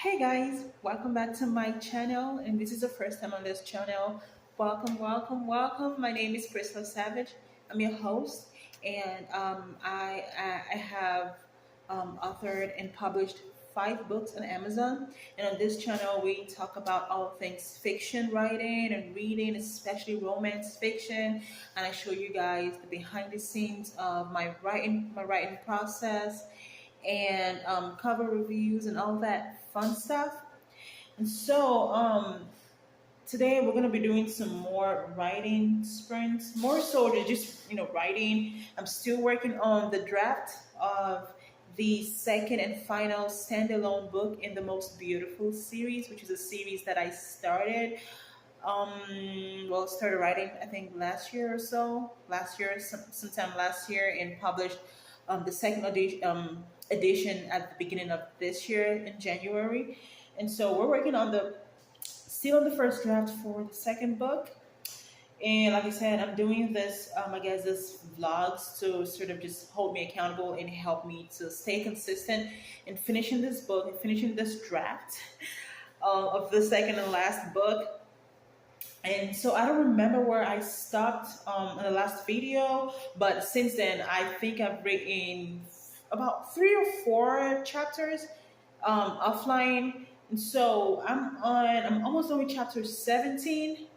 Hey guys, welcome back to my channel. And this is the first time on this channel. Welcome, welcome, welcome. My name is Crystal Savage. I'm your host, and I have authored and published 5 books on Amazon. And on this channel, we talk about all things fiction writing and reading, especially romance fiction. And I show you guys the behind the scenes of my writing process and cover reviews and all that fun stuff. And so today we're going to be doing some more writing sprints, more so to just writing. I'm still working on the draft of the second and final standalone book in the Most Beautiful series, which is a series that I started. Started writing I think last year or so, sometime last year, and published the second edition at the beginning of this year in January. And so we're working on the still on the first draft for the second book. And like I said, I'm doing this, I guess, this vlogs to sort of just hold me accountable and help me to stay consistent in finishing this book and finishing this draft of the second and last book. And so I don't remember where I stopped in the last video, but since then I think I've written about 3 or 4 chapters offline. And so I'm almost done with chapter 17.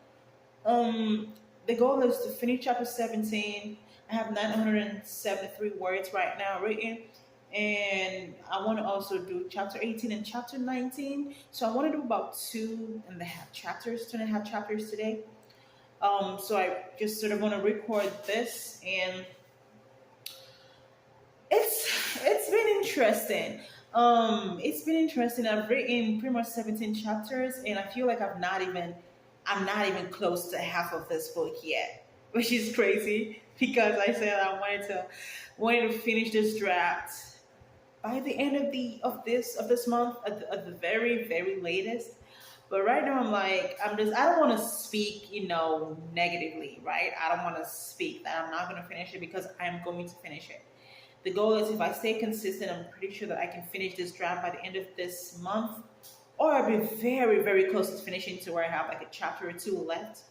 The goal is to finish chapter 17. I have 973 words right now written, and I want to also do chapter 18 and chapter 19. So I want to do about 2.5 chapters today. So I just sort of want to record this, and it's been interesting. It's been interesting. I've written pretty much 17 chapters, and I feel like I'm not even close to half of this book yet, which is crazy because I said I wanted to finish this draft by the end of this month at the very latest. But right now I don't want to speak negatively, right? I don't want to speak that I'm not going to finish it, because I'm going to finish it. The goal is, if I stay consistent, I'm pretty sure that I can finish this draft by the end of this month, or I'll be very close to finishing, to where I have like a chapter or 2 left.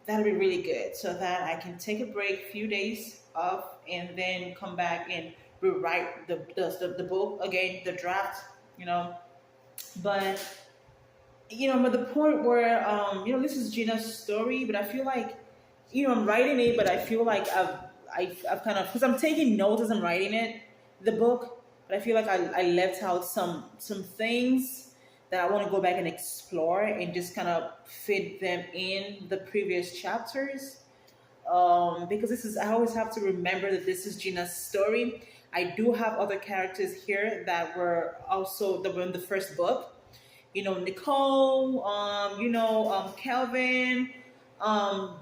That'll be really good, so that I can take a break, few days off, and then come back and rewrite the book again, the draft, But I'm at the point where this is Gina's story, but I feel like I'm writing it, but I feel like I've kind of, because I'm taking notes as I'm writing it, the book, but I feel like I left out some things that I want to go back and explore and just kind of fit them in the previous chapters. Because I always have to remember that this is Gina's story. I do have other characters here that were in the first book. Nicole, Kelvin,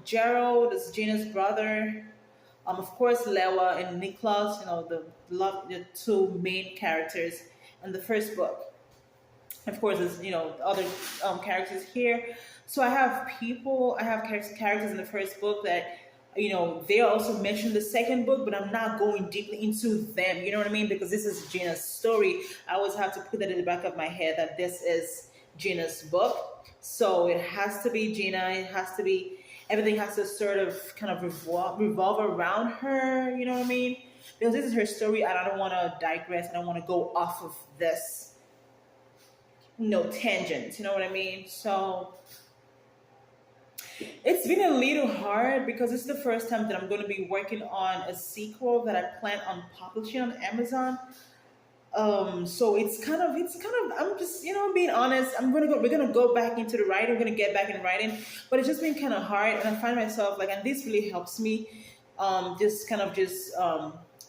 Gerald is Gina's brother. Of course, Lewa and Nicholas, the 2 main characters in the first book. Of course, there's other characters here. So I have characters in the first book that they also mentioned the second book, but I'm not going deeply into them. You know what I mean? Because this is Gina's story. I always have to put that in the back of my head that this is Gina's book. So it has to be Gina. It has to be, everything has to sort of kind of revolve around her. You know what I mean? Because this is her story, and I don't want to digress. I don't want to go off of this tangent. You know what I mean? So it's been a little hard, because it's the first time that I'm going to be working on a sequel that I plan on publishing on Amazon. So it's kind of I'm just being honest. We're gonna go back into the writing. We're gonna get back in writing, but it's just been kind of hard, and I find myself and this really helps me, just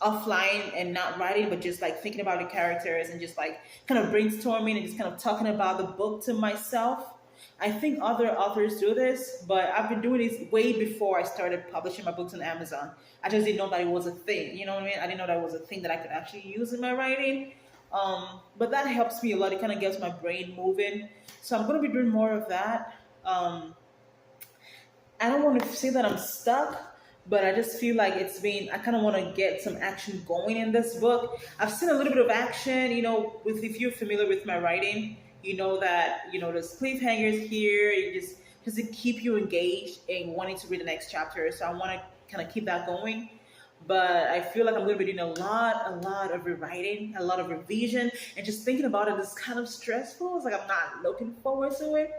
offline and not writing, but just thinking about the characters and just kind of brainstorming and just kind of talking about the book to myself. I think other authors do this, but I've been doing this way before I started publishing my books on Amazon. I just didn't know that it was a thing. You know what I mean? I didn't know that was a thing that I could actually use in my writing. But that helps me a lot. It kind of gets my brain moving. So I'm going to be doing more of that. I don't want to say that I'm stuck, but I just feel like I kind of want to get some action going in this book. I've seen a little bit of action, if you're familiar with my writing, You know that there's cliffhangers here. You just to keep you engaged and wanting to read the next chapter. So I want to kind of keep that going. But I feel like I'm going to be doing a lot of rewriting, a lot of revision, and just thinking about it is kind of stressful. It's like I'm not looking forward to it.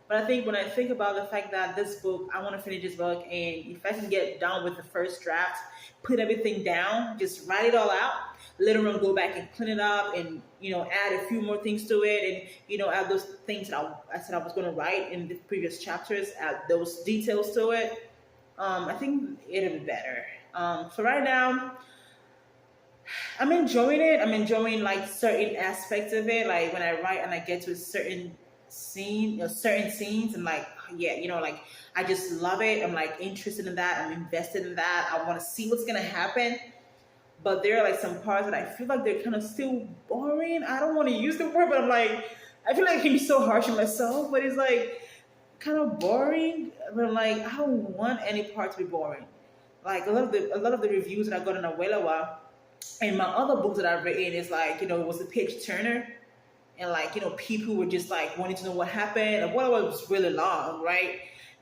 But I think when I think about the fact that this book, I want to finish this book, and if I can get down with the first draft, put everything down, just write it all out, later on go back and clean it up, and add a few more things to it, and add those things that I said I was going to write in the previous chapters, add those details to it. I think it'll be better. So right now, I'm enjoying it. I'm enjoying like certain aspects of it. Like when I write and I get to a certain scene, certain scenes, and like yeah, like I just love it. I'm like interested in that. I'm invested in that. I want to see what's gonna happen. But there are like some parts that I feel like they're kind of still boring. I don't want to use the word, but I'm like, I feel like I can be so harsh on myself. But it's like kind of boring. But I'm like, I don't want any part to be boring. Like a lot of the reviews that I got on Awelewa and my other books that I've written is like, it was a page turner. And like, people were just like wanting to know what happened. And what was really long, right?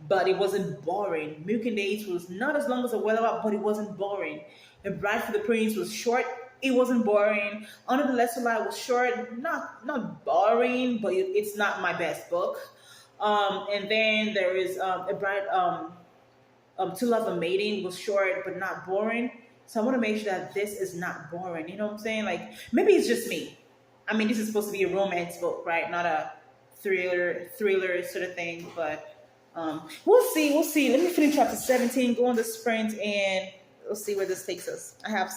But it wasn't boring. Milk and Dates was not as long as Awelewa, but it wasn't boring. The Bride for the Prince was short. It wasn't boring. Under the Lesser Light was short. Not boring, but it's not my best book. And then there is a Bride. To Love a Maiden was short but not boring. So I want to make sure that this is not boring. You know what I'm saying? Like maybe it's just me. I mean, this is supposed to be a romance book, right? Not a thriller sort of thing. But we'll see. We'll see. Let me finish chapter 17. Go on the sprint, and we'll see where this takes us. I have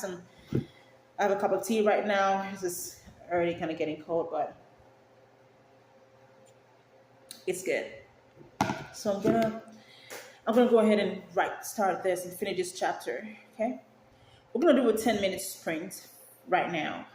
a cup of tea right now. This is already kind of getting cold, but it's good. So I'm gonna go ahead and start this and finish this chapter. Okay, we're gonna do a 10-minute sprint right now.